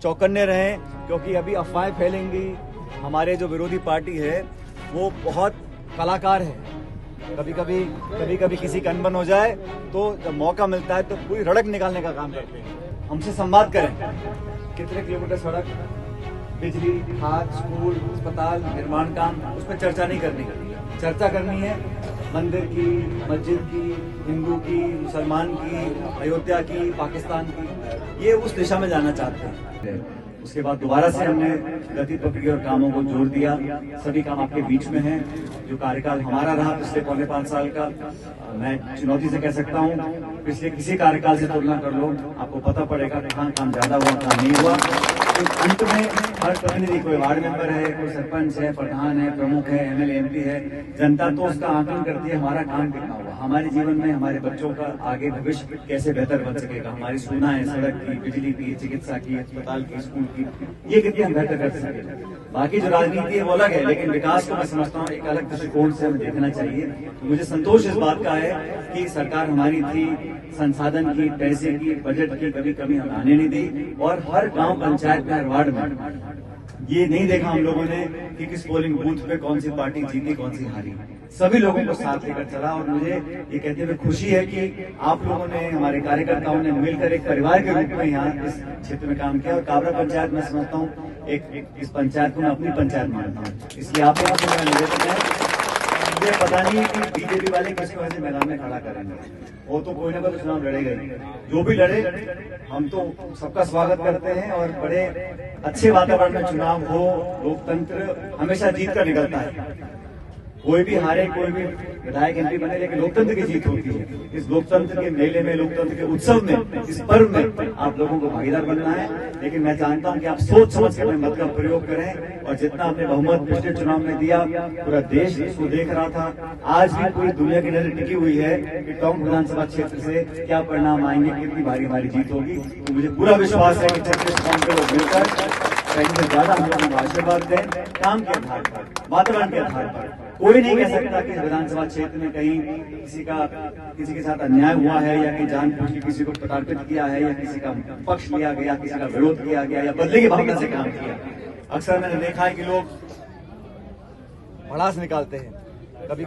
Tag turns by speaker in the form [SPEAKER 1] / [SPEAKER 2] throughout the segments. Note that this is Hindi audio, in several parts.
[SPEAKER 1] चौकन्ने रहें, क्योंकि अभी अफवाहें फैलेंगी। हमारे जो विरोधी पार्टी है वो बहुत कलाकार है। कभी कभी किसी का अनबन हो जाए तो जब मौका मिलता है तो पूरी रड़क निकालने का काम करते हैं। हमसे संवाद करें, कितने किलोमीटर सड़क, बिजली, खाद, स्कूल, अस्पताल, निर्माण काम, उस पर चर्चा नहीं करनी। चर्चा करनी है मंदिर की, मस्जिद की, हिंदू की, मुसलमान की, अयोध्या की, पाकिस्तान की। ये उस दिशा में जाना चाहते हैं। उसके बाद दोबारा से हमने गति पकड़ी और कामों को जोड़ दिया। सभी काम आपके बीच में हैं। जो कार्यकाल हमारा रहा पिछले 4.5 साल का, मैं चुनौती से कह सकता हूँ पिछले किसी कार्यकाल से तुलना कर लो, आपको पता पड़ेगा कहाँ काम ज्यादा हुआ, कहाँ नहीं हुआ। तो अंत में हर प्रतिनिधि, कोई वार्ड मेंबर है, कोई सरपंच है, प्रधान है, प्रमुख है, एमएलए, एमपी है, जनता तो उसका आकलन करती है हमारा काम कितना हुआ, हमारे जीवन में हमारे बच्चों का आगे भविष्य कैसे बेहतर बन सकेगा, हमारी सुविधाएं, सड़क की, बिजली की, चिकित्सा की, अस्पताल की, स्कूल की, ये कितनी हम बेहतर कर सके। बाकी जो राजनीति है वो अलग है, लेकिन विकास को मैं समझता हूँ एक अलग दृष्टिकोण से हमें देखना चाहिए। तो मुझे संतोष इस बात का है कि सरकार हमारी थी, संसाधन की, पैसे की, बजट की कभी कमी हम आने नहीं दी। और हर गांव पंचायत में, हर वार्ड में ये नहीं देखा हम लोगों ने कि किस पोलिंग बूथ पे कौन सी पार्टी जीती, कौन सी हारी। सभी लोगों को साथ लेकर चला। और मुझे ये कहते हुए खुशी है कि आप लोगों ने, हमारे कार्यकर्ताओं ने मिलकर एक परिवार के रूप में यहाँ इस क्षेत्र में काम किया। और काबरा पंचायत मैं समझता हूँ इस पंचायत को मैं अपनी पंचायत मानता हूँ। इसलिए आप लोगों से मेरा निवेदन है, मुझे पता नहीं कि बीजेपी वाले किसको ऐसे मैदान में खड़ा करेंगे। वो तो कोई ना कोई चुनाव लड़ेगा ही, जो भी लड़े हम तो सबका स्वागत करते हैं। और बड़े अच्छे वातावरण में चुनाव हो, लोकतंत्र हमेशा जीत कर निकलता है। कोई भी हारे, कोई भी विधायक एमपी बने, लेकिन लोकतंत्र की जीत होती है। इस लोकतंत्र के मेले में, लोकतंत्र के उत्सव में, इस पर्व में आप लोगों को भागीदार बनना है। लेकिन मैं जानता हूं कि आप सोच समझ कर अपने मत का प्रयोग करें। और जितना आपने बहुमत पिछले चुनाव में दिया, पूरा देश इसको देख रहा था। आज भी पूरी दुनिया की नजर टिकी हुई है कि टोंक विधानसभा क्षेत्र से क्या परिणाम आएंगे, कितनी भारी हमारी जीत होगी। तो मुझे पूरा विश्वास है कि 36 कौम के लोग मिलकर कहीं से ज्यादा हम लोगों को आशीर्वाद दें, काम के आधार पर, वातावरण के आधार पर। कोई नहीं कह सकता कि विधानसभा क्षेत्र में कहीं किसी के साथ अन्याय हुआ है, या कि जानबूझ के किसी को प्रताड़ित किया है, या किसी का पक्ष लिया गया, किसी का विरोध किया गया, या बदले की भावना से काम किया। अक्सर मैंने देखा है कि लोग भड़ास निकालते हैं। कभी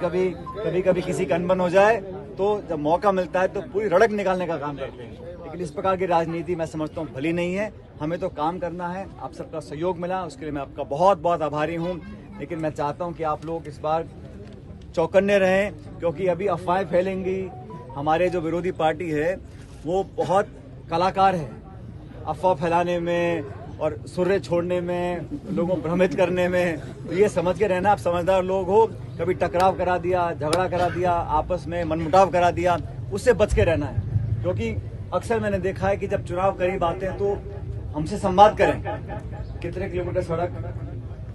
[SPEAKER 1] कभी किसी का अनबन हो जाए तो जब मौका मिलता है तो पूरी रड़क निकालने का काम करते हैं। लेकिन इस प्रकार की राजनीति मैं समझता हूँ भली नहीं है। हमें तो काम करना है। आप सबका सहयोग मिला, उसके लिए मैं आपका बहुत बहुत आभारी हूँ। लेकिन मैं चाहता हूं कि आप लोग इस बार चौकन्ने रहें, क्योंकि अभी अफवाहें फैलेंगी। हमारे जो विरोधी पार्टी है वो बहुत कलाकार है अफवाह फैलाने में और सुर्रे छोड़ने में, लोगों को भ्रमित करने में। तो ये समझ के रहना, आप समझदार लोग हो। कभी टकराव करा दिया, झगड़ा करा दिया, आपस में मनमुटाव करा दिया, उससे बच के रहना है। क्योंकि अक्सर मैंने देखा है कि जब चुनाव करीब आते हैं तो हमसे संवाद करें, कितने किलोमीटर सड़क,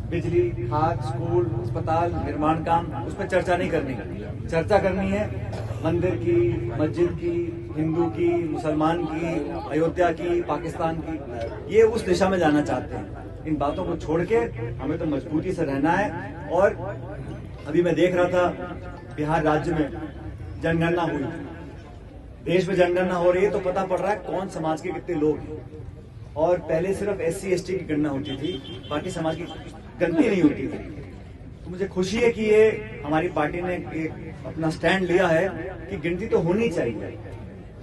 [SPEAKER 1] बिजली, खाद, स्कूल, अस्पताल, निर्माण काम, उस पर चर्चा नहीं करनी। चर्चा करनी है मंदिर की, मस्जिद की, हिंदू की, मुसलमान की, अयोध्या की, पाकिस्तान की। ये उस दिशा में जाना चाहते हैं। इन बातों को छोड़ के हमें तो मजबूती से रहना है। और अभी मैं देख रहा था बिहार राज्य में जनगणना हुई, देश में जनगणना हो रही है, तो पता पड़ रहा है कौन समाज के कितने लोग हैं। और पहले सिर्फ SC ST की गणना होती थी, बाकी समाज की गिनती नहीं होती थी। तो मुझे खुशी है कि ये हमारी पार्टी ने एक अपना स्टैंड लिया है कि गिनती तो होनी चाहिए।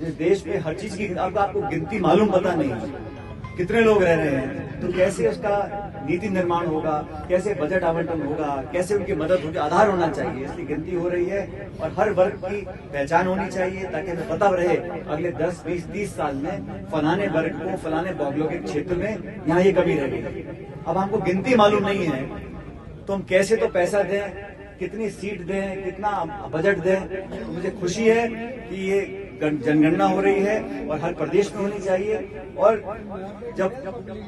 [SPEAKER 1] जिस देश में हर चीज की आपको गिनती मालूम पता नहीं है, कितने लोग रह रहे हैं, तो कैसे उसका नीति निर्माण होगा, कैसे बजट आवंटन होगा, कैसे उनकी मदद होगी, आधार होना चाहिए। इसलिए गिनती हो रही है और हर वर्ग की पहचान होनी चाहिए, ताकि हमें पता रहे अगले 10, 20, 30 साल में फलाने वर्ग को, फलाने बॉगलों के क्षेत्र में यहाँ ये कमी रहेगी। अब हमको गिनती मालूम नहीं है तो हम कैसे तो पैसा दें, कितनी सीट दें, कितना बजट दें। तो मुझे खुशी है कि ये जनगणना हो रही है और हर प्रदेश में होनी चाहिए। और जब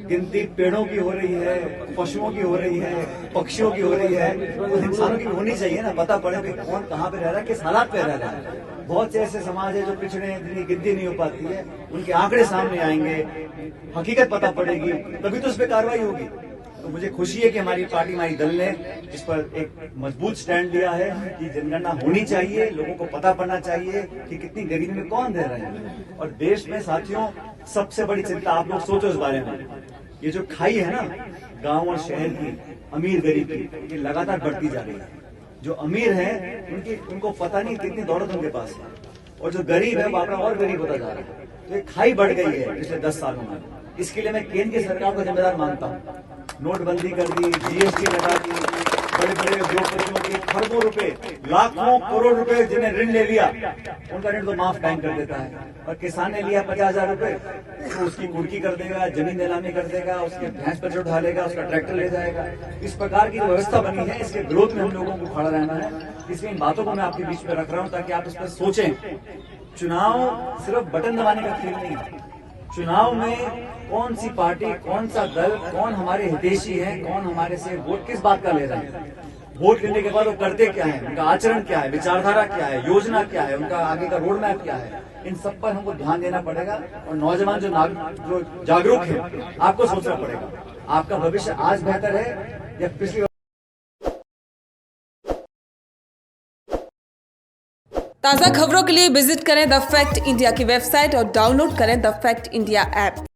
[SPEAKER 1] गिनती पेड़ों की हो रही है, पशुओं की हो रही है, पक्षियों की हो रही है, तो इंसानों की भी होनी चाहिए ना, पता पड़े कि कौन कहाँ पे रह रहा है, किस हालात पे रह रहा है। बहुत से ऐसे समाज है जो पिछड़े हैं, जिनकी गिनती नहीं हो पाती है, उनके आंकड़े सामने आएंगे, हकीकत पता पड़ेगी, तभी तो उस पर कार्रवाई होगी। तो मुझे खुशी है कि हमारी पार्टी, हमारी दल ने इस पर एक मजबूत स्टैंड लिया है कि जनगणना होनी चाहिए, लोगों को पता पड़ना चाहिए कि कितनी गरीबी में कौन रह रहे हैं। और देश में साथियों सबसे बड़ी चिंता, आप लोग सोचो इस बारे में ये जो खाई है ना गांव और शहर की, अमीर गरीब की, ये लगातार बढ़ती जा रही है। जो अमीर है उनको पता नहीं कितनी दौलत उनके पास है, और जो गरीब है वो अपना और गरीब होता जा रहा है। तो ये खाई बढ़ गई है पिछले 10 सालों में। इसके लिए मैं केंद्र की सरकार को जिम्मेदार मानता हूँ। नोटबंदी कर दी, जीएसटी लगा दी, बड़े बड़े उद्योगपतियों के खरबों रुपए, लाखों करोड़ रुपए जिन्हें ऋण ले लिया, उनका ऋण तो माफ बैंक कर देता है। और किसान ने लिया 50,000 रुपए, तो उसकी कुर्की कर देगा, जमीन नीलामी कर देगा, उसके भैंस पर उठा लेगा, उसका ट्रैक्टर ले जाएगा। इस प्रकार की व्यवस्था बनी है, इसके विरोध में हम लोगों को खड़ा रहना है। इसलिए इन बातों को मैं आपके बीच में रख रहा हूं ताकि आप इस पर सोचें। चुनाव सिर्फ बटन दबाने का खेल नहीं है। चुनाव में कौन सी पार्टी, कौन सा दल, कौन हमारे हितैषी है, कौन हमारे से वोट किस बात का ले रहे हैं, वोट लेने के बाद वो करते क्या है, उनका आचरण क्या है, विचारधारा क्या है, योजना क्या है, उनका आगे का रोड मैप क्या है, इन सब पर हमको ध्यान देना पड़ेगा। और नौजवान जो जागरूक है, आपको सोचना पड़ेगा आपका भविष्य आज बेहतर है या पिछली।
[SPEAKER 2] ताज़ा खबरों के लिए विजिट करें द फैक्ट इंडिया की वेबसाइट और डाउनलोड करें द फैक्ट इंडिया ऐप।